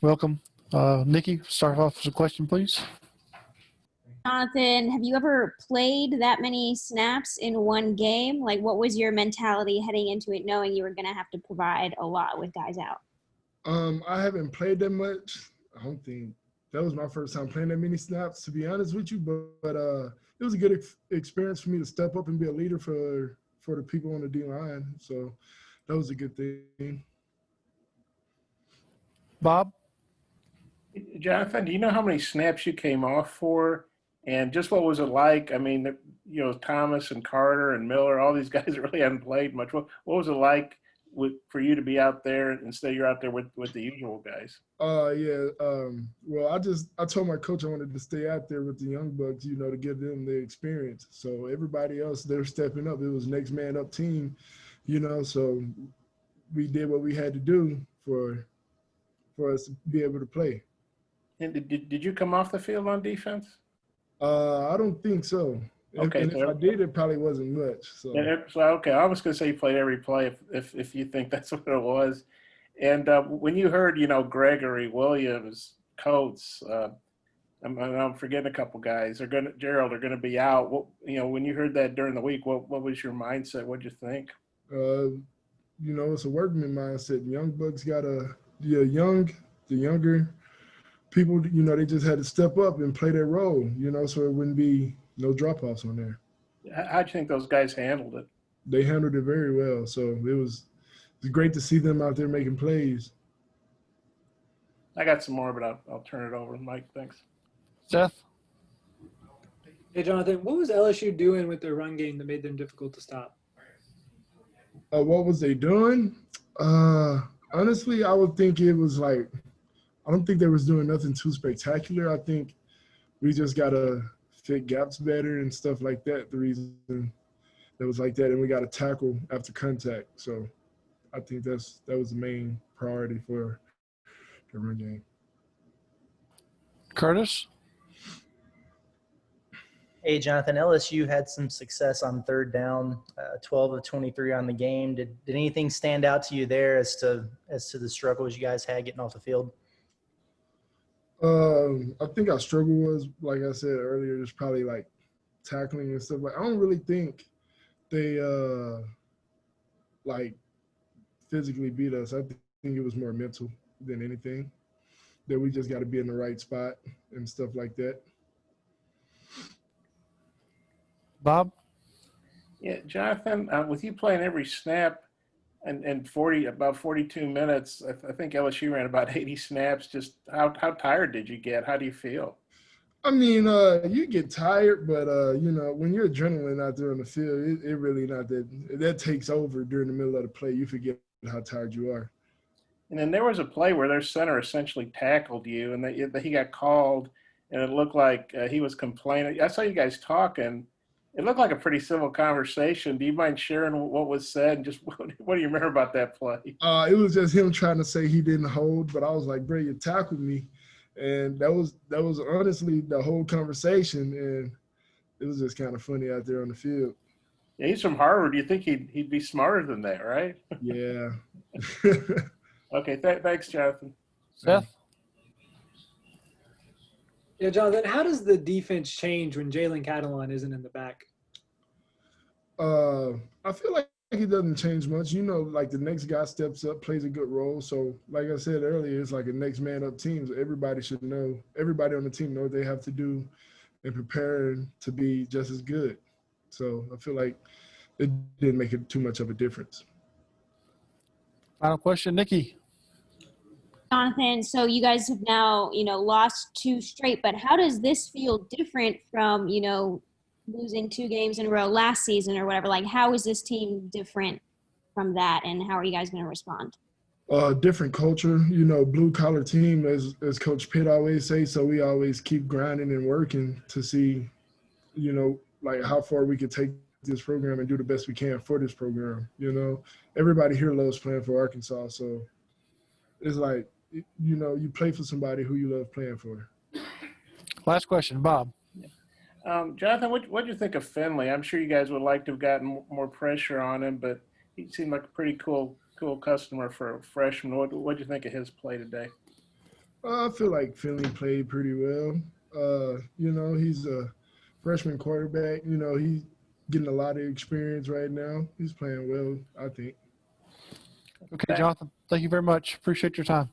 Welcome. Nikki, start off with a question, please. Jonathan, have you ever played that many snaps in one game? Like, what was your mentality heading into it, knowing you were going to have to provide a lot with guys out? I haven't played that much. I don't think that was my first time playing that many snaps, to be honest with you. But it was a good experience for me to step up and be a leader for the people on the D line. So that was a good thing. Bob? Jonathan, do you know how many snaps you came off for? And just what was it like? I mean, Thomas and Carter and Miller, all these guys really haven't played much. What was it like for you to be out there instead you're out there with the usual guys? Yeah. Well, I told my coach I wanted to stay out there with the young bucks, to give them the experience. So everybody else, they're stepping up. It was next man up team, so we did what we had to do for us to be able to play. And did you come off the field on defense? I don't think so. Okay, and if I did, it probably wasn't much. So okay, I was going to say you played every play if you think that's what it was. And when you heard, Gregory, Williams, Coates, I'm forgetting a couple guys. Gerald are going to be out. When you heard that during the week, what was your mindset? What'd you think? It's a workman mindset. The young bucks the younger people, they just had to step up and play their role, so it wouldn't be no drop-offs on there. How'd you think those guys handled it? They handled it very well. So it was great to see them out there making plays. I got some more, but I'll turn it over. Mike, thanks. Seth? Hey, Jonathan, what was LSU doing with their run game that made them difficult to stop? What was they doing? Honestly, I would think it was like – I don't think they was doing nothing too spectacular. I think we just got to fit gaps better and stuff like that. The reason that was like that, and we got to tackle after contact. So I think that was the main priority for the run game. Curtis? Hey, Jonathan, LSU had some success on third down, 12 of 23 on the game. Did anything stand out to you there as to the struggles you guys had getting off the field? I think our struggle was, like I said earlier, just probably like tackling and stuff. Like I don't really think they like physically beat us. I think it was more mental than anything. That we just got to be in the right spot and stuff like that. Bob? Yeah, Jonathan, with you playing every snap and about 42 minutes, I think LSU ran about 80 snaps. Just how tired did you get? How do you feel? I mean, you get tired, but when you're adrenaline out there on the field, it really not that takes over during the middle of the play. You forget how tired you are. And then there was a play where their center essentially tackled you, and he got called, and it looked like he was complaining. I saw you guys talking. It looked like a pretty civil conversation. Do you mind sharing what was said and just what do you remember about that play? It was just him trying to say he didn't hold, but I was like, bro, you tackled me. And that was honestly the whole conversation, and it was just kind of funny out there on the field. Yeah, he's from Harvard. Do you think he'd be smarter than that, right? Yeah. Okay, thanks, Jonathan. Seth? Yeah, Jonathan, how does the defense change when Jalen Catalon isn't in the back? I feel like it doesn't change much. Like the next guy steps up, plays a good role. So, like I said earlier, it's like a next man up team. So everybody on the team know what they have to do and prepare to be just as good. So I feel like it didn't make it too much of a difference. Final question, Nikki. Jonathan, so you guys have now, lost 2 straight, but how does this feel different from, losing 2 games in a row last season or whatever? Like, how is this team different from that, and how are you guys going to respond? Different culture, blue collar team, as Coach Pitt always say. So we always keep grinding and working to see, like how far we could take this program and do the best we can for this program. Everybody here loves playing for Arkansas, so it's like, you play for somebody who you love playing for. Last question, Bob. Jonathan, what do you think of Finley? I'm sure you guys would like to have gotten more pressure on him, but he seemed like a pretty cool customer for a freshman. What do you think of his play today? I feel like Finley played pretty well. He's a freshman quarterback. He's getting a lot of experience right now. He's playing well, I think. Okay, Jonathan, thank you very much. Appreciate your time.